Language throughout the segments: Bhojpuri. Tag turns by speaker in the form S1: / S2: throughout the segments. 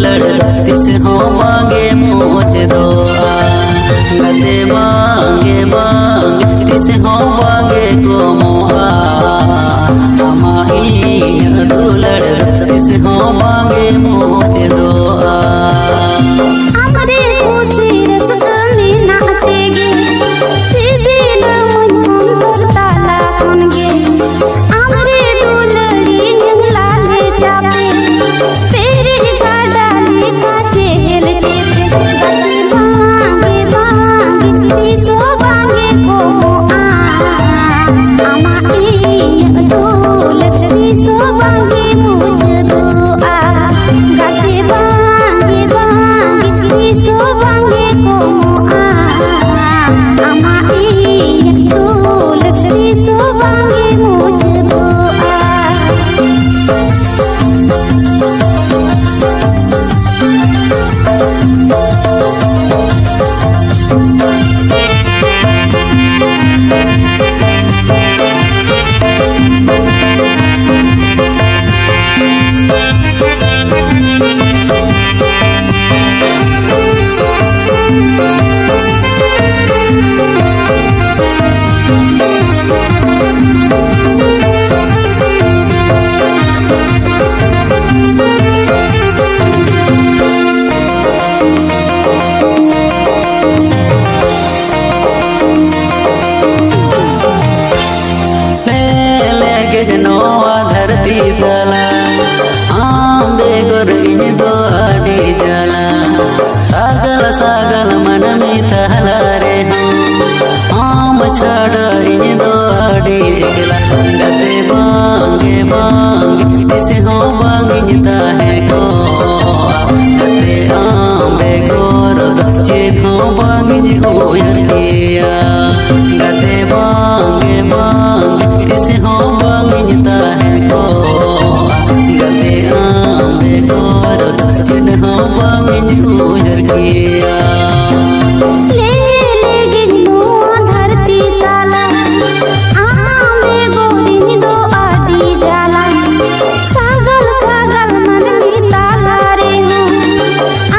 S1: दुलड़ तिस हो मांगे मोच दोआ गते मांगे मांगे तिस हो मांगे को मोहा हमारी दुलड़ तिस हो मांगे मोच दोआ
S2: हमरे खुशी रसगनी नातेगे सिबिल मन अंतर ताला कोनगे हमरे दुलड़ी निगला ले जापे तेरे गाडाली काचे हेलते गते बांगे बांगे तिसो बांगे को आ हमारी दुलड़ तिसो बांगे मुझ दोआ गते बांगे बांगे तिसो बांगे को आ हमारी दुलड़ तिसो बांगे मुझ दोआ
S1: जनो धरती तला आंबे गुर इन दो आड़ी जला सागल सागल मन में तहला रे आम छड़ा इन दो आड़ी जला गते बांगे बांगे इसे हो बांगिता है को गते आंबे गोर चिन्ह हो बांगी हो यकिया गते बांगे बांगे इसे हो बांगिता है को गते आंबे गोर चिन्ह हो बांगी हो यकिया
S2: ले नो धरती ताला आमे गोरी दो आटी जाला सागल सागल मन में ताला रे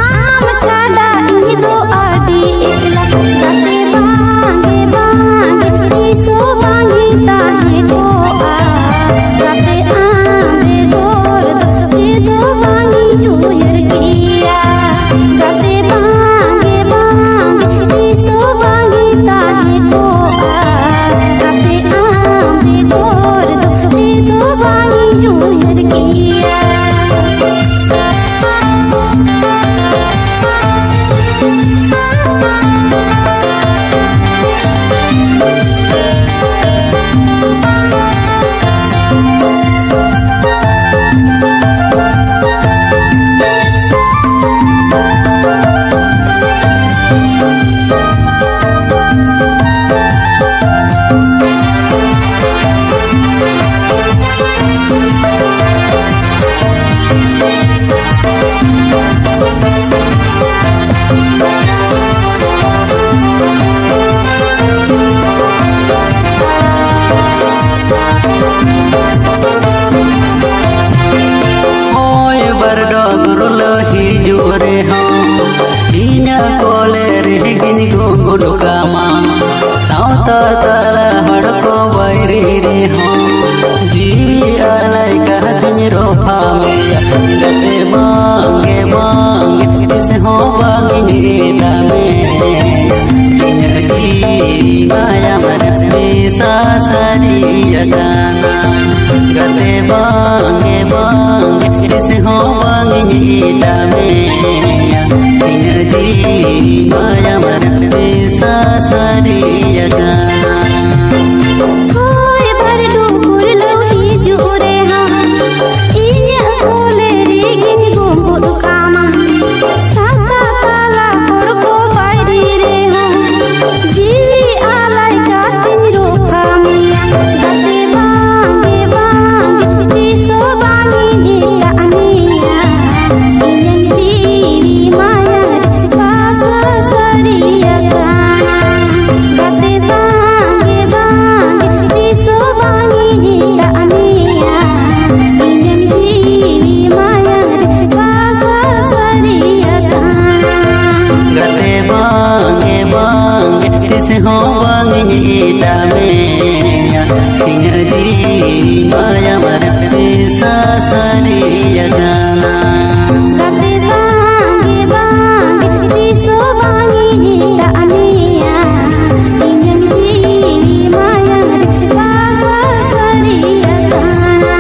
S2: आम छाड़ा इन दो आटी एकला गते बांगे बांगे तिसो बांगिता है को आ गते आमे गोर दो बांगी उयर किया गते बांगे बांगे तिसो बांगिता है को आ गते आमे गोर दो बांगी उयर किया
S1: रे हम इना कोले रे गिनी गो डोकामा सावता ताला हड़को बैरी रे हम जीवी आलाई कहतिन रोफा में गते बांगे बांगे किसे हो बांगी नीला में जिंदगी माया मन में सासरी अगाना गते बांगे बांगे किसे हो बांगी नीला में जिंदगी माया मन में सासरी अगाना
S2: कोई भर डूर लही जुरे हम इन्या कोले रे गिन गुंगुर कामा साता ताला पड़को बैरी रे हम जीवी आलाई कातिन रोफा मिया गते बांगे बांगे तिसो बांगी नीला अनिया इन्यन जीवी माया पासा सरिया गाना गते बांगे
S1: tis hong bangin ita meya Kina diri maya mara bisa sariya kana
S2: Gate bangi bangi tiso bangi nita ania Inyang jiwi maya rasa saria kana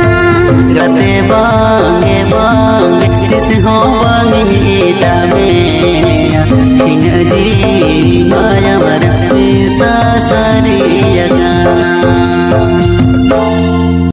S1: Gate bange bange tis hong bangin ita meya Kina diri